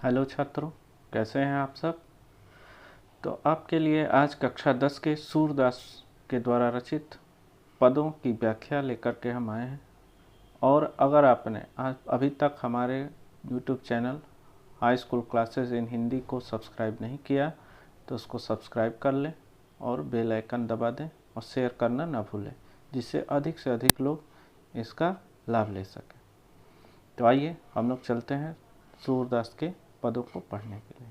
Hello छात्रों, कैसे हैं आप सब। तो आपके लिए आज कक्षा 10 के सूरदास के द्वारा रचित पदों की व्याख्या लेकर के हम आए हैं। और अगर आपने अभी तक हमारे YouTube channel high school classes in Hindi को सब्सक्राइब नहीं किया तो उसको सब्सक्राइब कर लें और बेल आइकन दबा दें और शेयर करना ना भूलें, जिससे अधिक से अधिक लोग इसका लाभ ले सकें। तो आइए हम लोग चलते हैं सूरदास के पदों को पढ़ने के लिए।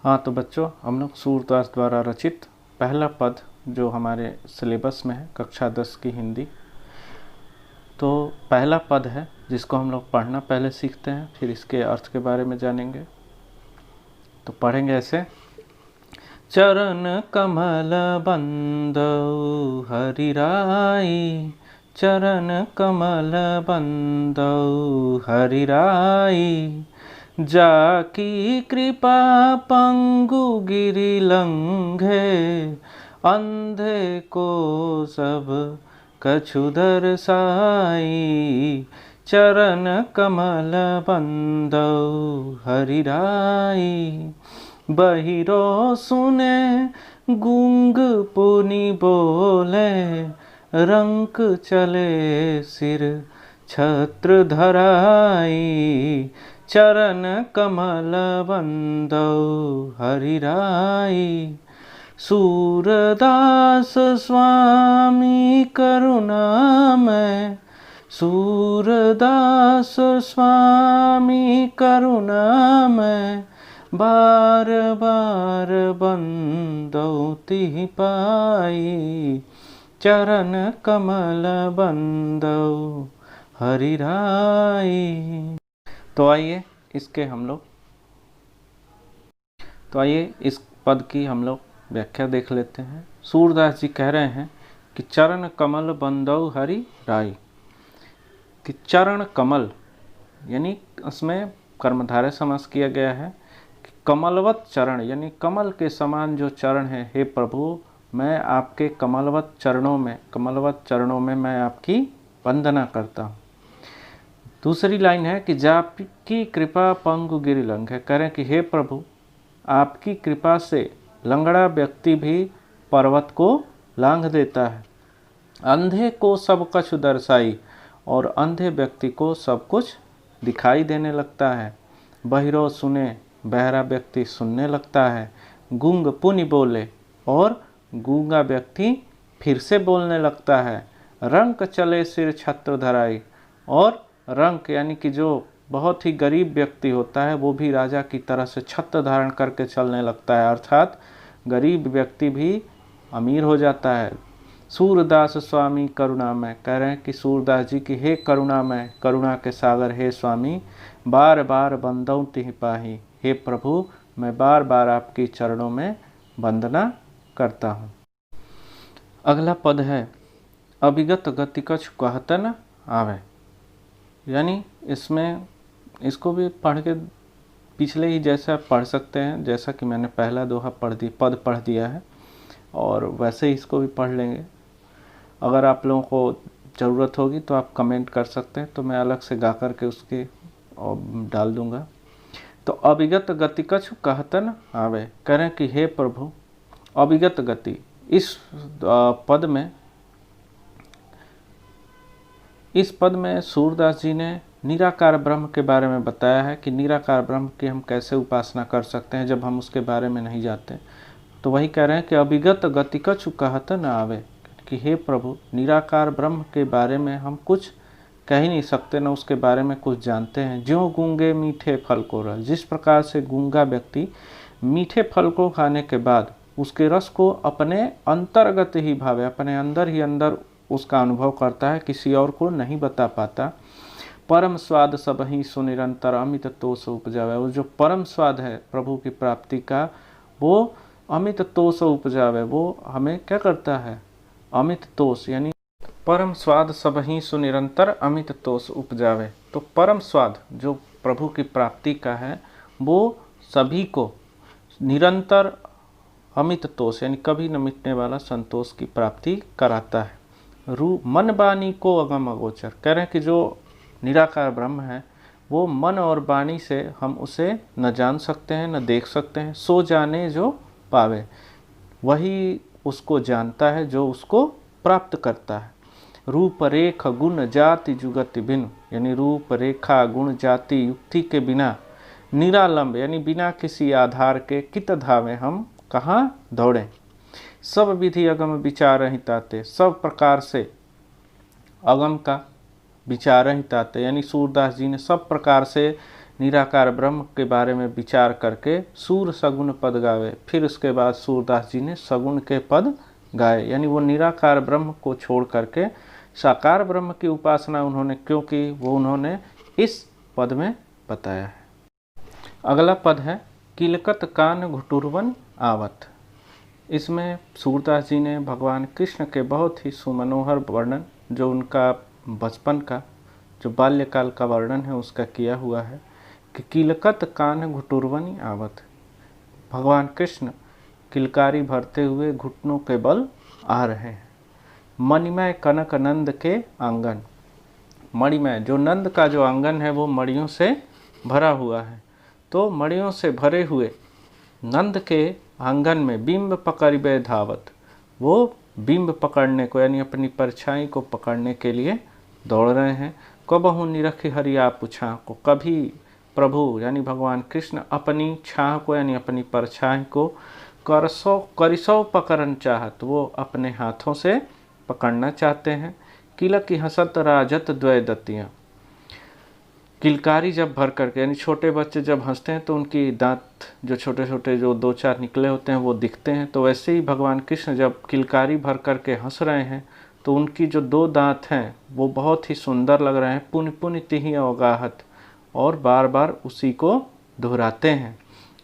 हाँ, तो बच्चों, हम लोग सूरदास द्वारा रचित पहला पद जो हमारे सिलेबस में है कक्षा 10 की हिंदी, तो पहला पद है जिसको हम लोग पढ़ना पहले सीखते हैं, फिर इसके अर्थ के बारे में जानेंगे। तो पढ़ेंगे ऐसे। चरण कमल बंदौ हरिराई, चरण कमल बंदौ हरिराई, जाकी कृपा पंगु गिरि लंघे, अंधे को सब कछु दर्शाई, चरण कमल बंदौ हरिराई, बहिरो सुने गूंग पुनि बोले, रंक चले सिर छत्र धराई, चरण कमल बंदौ हरिराई, सूरदास स्वामी करुणामय, सूरदास स्वामी करुणामय, बार बार बंदौ तिहि पाई, चरण कमल बंदौ हरिराई। तो आइए इस पद की हम लोग व्याख्या देख लेते हैं। सूरदास जी कह रहे हैं कि चरण कमल बंदौ हरि राई, कि चरण कमल यानी उसमें कर्मधारय समास किया गया है कि कमलवत चरण यानी कमल के समान जो चरण है, हे प्रभु मैं आपके कमलवत चरणों में मैं आपकी वंदना करता हूँ। दूसरी लाइन है कि जाकी कृपा पंगु गिरि लंघे, कह रहे हैं कि हे प्रभु आपकी कृपा से लंगड़ा व्यक्ति भी पर्वत को लांघ देता है, अंधे को सब कुछ दर्शाई और अंधे व्यक्ति को सब कुछ दिखाई देने लगता है, बहिरो सुने बहरा व्यक्ति सुनने लगता है, गूंग पुनि बोले और गूंगा व्यक्ति फिर से बोलने लगता है, रंक चले सिर छत्र धराई, और रंक यानी कि जो बहुत ही गरीब व्यक्ति होता है वो भी राजा की तरह से छत्र धारण करके चलने लगता है, अर्थात गरीब व्यक्ति भी अमीर हो जाता है। सूरदास स्वामी करुणामय, कह रहे हैं कि सूरदास जी की हे करुणामय, करुणा के सागर हे स्वामी, बार बार बंदौ तिहि पाहि, हे प्रभु मैं बार बार आपके चरणों में वंदना करता हूँ। अगला पद है अभिगत गति कछु कहत न आवे, यानी इसमें इसको भी पढ़ के पिछले ही जैसा पढ़ सकते हैं, जैसा कि मैंने पहला दोहा पद पढ़ दिया है और वैसे ही इसको भी पढ़ लेंगे। अगर आप लोगों को ज़रूरत होगी तो आप कमेंट कर सकते हैं, तो मैं अलग से गा कर के उसके डाल दूंगा। तो अभिगत गति कछु कहत न आवे, कह रहे हैं कि हे प्रभु अभिगत गति, इस पद में सूरदास जी ने निराकार ब्रह्म के बारे में बताया है कि निराकार ब्रह्म की हम कैसे उपासना कर सकते हैं जब हम उसके बारे में नहीं जानते। तो वही कह रहे हैं कि अभिगत गति कछु कहत न आवे, कि हे प्रभु निराकार ब्रह्म के बारे में हम कुछ कह ही नहीं सकते, न उसके बारे में कुछ जानते हैं। ज्यों गूंगे मीठे फल को रस, जिस प्रकार से गूंगा व्यक्ति मीठे फल को खाने के बाद उसके रस को अपने अंतर्गत ही भावे, अपने अंदर ही अंदर उसका अनुभव करता है, किसी और को नहीं बता पाता। परम स्वाद सबहि सुनिरंतर अमित तोष उपजावे, वो जो परम स्वाद है प्रभु की प्राप्ति का वो अमित तोष उपजावे, वो हमें क्या करता है, अमित तोष यानी परम स्वाद सबहि सुनिरंतर अमित तोष उपजावे। तो परम स्वाद जो प्रभु की प्राप्ति का है वो सभी को निरंतर अमित तोष यानी कभी न मिटने वाला संतोष की प्राप्ति कराता है। मन वाणी को अगम अगोचर, कह रहे हैं कि जो निराकार ब्रह्म है वो मन और वाणी से हम उसे न जान सकते हैं न देख सकते हैं। सो जाने जो पावे, वही उसको जानता है जो उसको प्राप्त करता है। रूप रेख गुण जाति जुगति भिन्न, यानी रूप रेखा गुण जाति युक्ति के बिना निरालंब यानी बिना किसी आधार के कित धावे हम कहाँ दौड़ें। सब विधि अगम विचार ही ताते, सब प्रकार से अगम का विचार ही ताते, यानी सूरदास जी ने सब प्रकार से निराकार ब्रह्म के बारे में विचार करके सूर सगुण पद गावे। फिर उसके बाद सूरदास जी ने सगुण के पद गाए, यानी वो निराकार ब्रह्म को छोड़ करके साकार ब्रह्म की उपासना उन्होंने क्यों की वो उन्होंने इस पद में बताया है। अगला पद है किलकत कान घुटुरवन आवत। इसमें सूरदास जी ने भगवान कृष्ण के बहुत ही सुमनोहर वर्णन, जो उनका बचपन का जो बाल्यकाल का वर्णन है उसका किया हुआ है कि किलकत कान घुटुरवन आवत, भगवान कृष्ण किलकारी भरते हुए घुटनों के बल आ रहे हैं। मणिमय कनक नंद के आंगन, मणिमय जो नंद का जो आंगन है वो मणियों से भरा हुआ है, तो मणियों से भरे हुए नंद के आंगन में बिंब पकड़बे धावत, वो बिंब पकड़ने को यानी अपनी परछाई को पकड़ने के लिए दौड़ रहे हैं। कबहु निरख हरिया पुछा को, कभी प्रभु यानी भगवान कृष्ण अपनी छाह को यानी अपनी परछाई को करिसौ पकड़न चाहत, वो अपने हाथों से पकड़ना चाहते हैं। किलक की हसत राजत द्वैदतियाँ, किलकारी जब भर करके यानी छोटे बच्चे जब हंसते हैं तो उनकी दांत जो छोटे छोटे जो 2-4 निकले होते हैं वो दिखते हैं, तो वैसे ही भगवान कृष्ण जब किलकारी भर करके हंस रहे हैं तो उनकी जो 2 दांत हैं वो बहुत ही सुंदर लग रहे हैं। पुण्य पुण्य तिहि अवगाहत, और बार बार उसी को दोहराते हैं।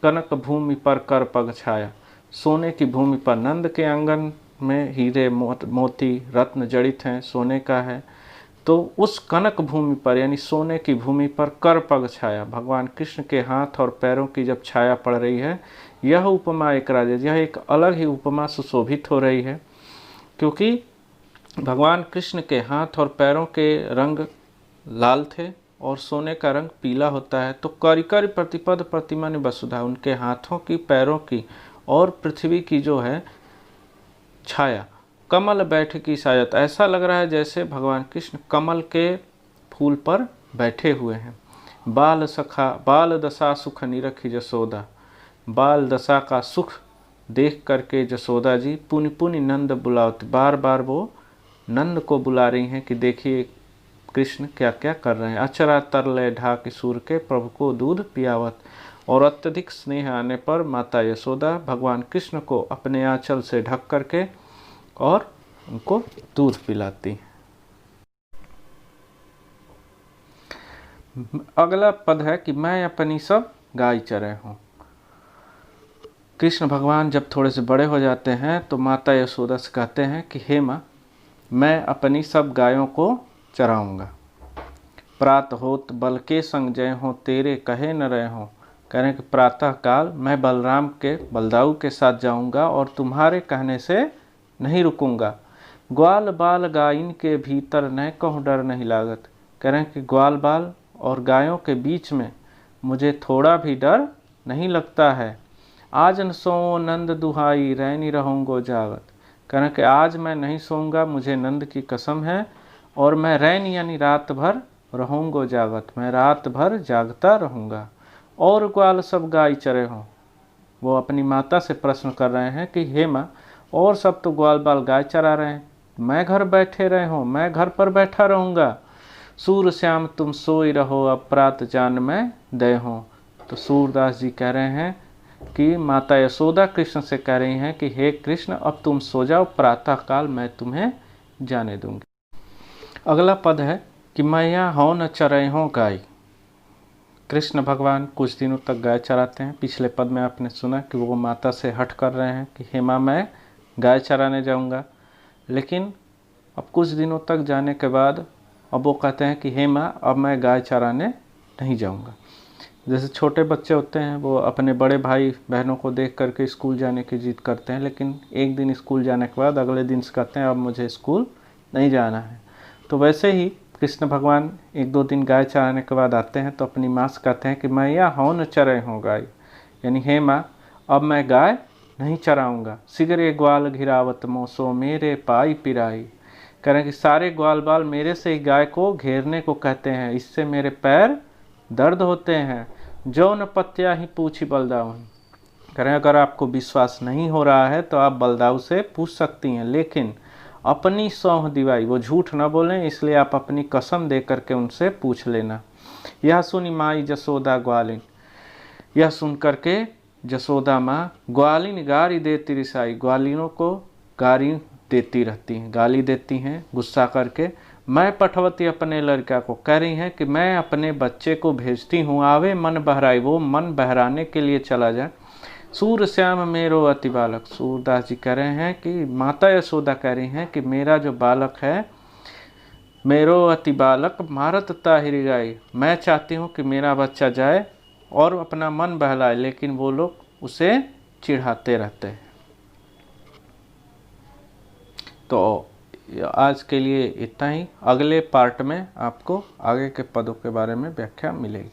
कनक भूमि पर कर पग छाया, सोने की भूमि पर नंद के आंगन में हीरे मोती रत्न जड़ित हैं, सोने का है, तो उस कनक भूमि पर यानी सोने की भूमि पर कर पग छाया, भगवान कृष्ण के हाथ और पैरों की जब छाया पड़ रही है, यह उपमा एक राजे, यह एक अलग ही उपमा सुशोभित हो रही है। क्योंकि भगवान कृष्ण के हाथ और पैरों के रंग लाल थे और सोने का रंग पीला होता है, तो करिकर प्रतिपद प्रतिमा वसुधा, उनके हाथों की पैरों की और पृथ्वी की जो है छाया, कमल बैठ की शायद, ऐसा लग रहा है जैसे भगवान कृष्ण कमल के फूल पर बैठे हुए हैं। बाल सखा बाल दशा सुख निरखी जसोदा, बाल दशा का सुख देख करके जसोदा जी पुनि पुनि नंद बुलावत, बार बार वो नंद को बुला रही हैं कि देखिए कृष्ण क्या क्या कर रहे हैं। अचरा तरले ढाक सूर के प्रभु को दूध पियावत, और अत्यधिक स्नेह आने पर माता यशोदा भगवान कृष्ण को अपने आंचल से ढक करके और उनको दूध पिलाती। अगला पद है कि मैं अपनी सब गाय चरे हूँ। कृष्ण भगवान जब थोड़े से बड़े हो जाते हैं तो माता यशोदा से कहते हैं कि हे माँ, मैं अपनी सब गायों को चराऊँगा। प्रात होत बल के संग जय हो तेरे कहे न रहे हो, कह रहे हैं कि प्रातः काल मैं बलराम के बलदाऊ के साथ जाऊँगा और तुम्हारे कहने से नहीं रुकूंगा। ग्वाल बाल गायन के भीतर न कहूँ डर नहीं लागत, कह रहे हैं कि ग्वाल बाल और गायों के बीच में मुझे थोड़ा भी डर नहीं लगता है। आज न सो नंद दुहाई रहनी रहूँगो जागत, कह रहे हैं कि आज मैं नहीं सोऊंगा, मुझे नंद की कसम है, और मैं रैन यानी रात भर रहूँगो जागत, मैं रात भर जागता रहूँगा। और ग्वाल सब गाय चरे हों, वो अपनी माता से प्रश्न कर रहे हैं कि हे माँ, और सब तो ग्वाल बाल गाय चरा रहे हैं, मैं घर बैठे रहे हूँ, मैं घर पर बैठा रहूँगा। सूर श्याम तुम सोई रहो अब प्रात जान मैं दे हूँ। तो सूरदास जी कह रहे हैं कि माता यशोदा कृष्ण से कह रही हैं कि हे कृष्ण, अब तुम सो जाओ, प्रातः काल मैं तुम्हें जाने दूंगी। अगला पद है कि मैया हो न चरे हो गाय। कृष्ण भगवान कुछ दिनों तक गाय चराते हैं। पिछले पद में आपने सुना कि वो माता से हट कर रहे हैं कि हे माँ, मैं गाय चराने जाऊंगा, लेकिन अब कुछ दिनों तक जाने के बाद अब वो कहते हैं कि हे माँ, अब मैं गाय चराने नहीं जाऊंगा। जैसे छोटे बच्चे होते हैं वो अपने बड़े भाई बहनों को देख करके स्कूल जाने की जिद करते हैं, लेकिन एक दिन स्कूल जाने के बाद अगले दिन से कहते हैं अब मुझे स्कूल नहीं जाना है। तो वैसे ही कृष्ण भगवान एक दो दिन गाय चराने के बाद आते हैं तो अपनी माँ से कहते हैं कि मैया हौ न चरे हूँ गाय, यानी हे माँ अब मैं गाय नहीं चराऊँगा। सिगरे ग्वाल घिरावत मोसो मेरे पाई पिराई, कह रहे हैं कि सारे ग्वाल बाल मेरे से ही गाय को घेरने को कहते हैं, इससे मेरे पैर दर्द होते हैं। जो न पत्या ही पूछी बलदाऊ, कह रहे हैं अगर आपको विश्वास नहीं हो रहा है तो आप बलदाऊ से पूछ सकती हैं, लेकिन अपनी सौंह दिवाई, वो झूठ न बोलें इसलिए आप अपनी कसम दे करके उनसे पूछ लेना। यह सुनी माई जसोदा ग्वालिन, यह सुन करके जसोदा माँ ग्वालिन गारी देती रिसाई, ग्वालिनों को गारी देती रहती हैं, गाली देती हैं गुस्सा करके। मैं पठवती अपने लड़का को, कह रही हैं कि मैं अपने बच्चे को भेजती हूँ, आवे मन बहराई, वो मन बहराने के लिए चला जाए। सूर श्याम मेरो अति बालक, सूरदास जी कह रहे हैं कि माता यशोदा कह रही हैं कि मेरा जो बालक है, मेरो अति बालक मारत ताहिरी गाई, मैं चाहती हूँ कि मेरा बच्चा जाए और अपना मन बहलाए, लेकिन वो लोग उसे चिढ़ाते रहते हैं। तो आज के लिए इतना ही, अगले पार्ट में आपको आगे के पदों के बारे में व्याख्या मिलेगी।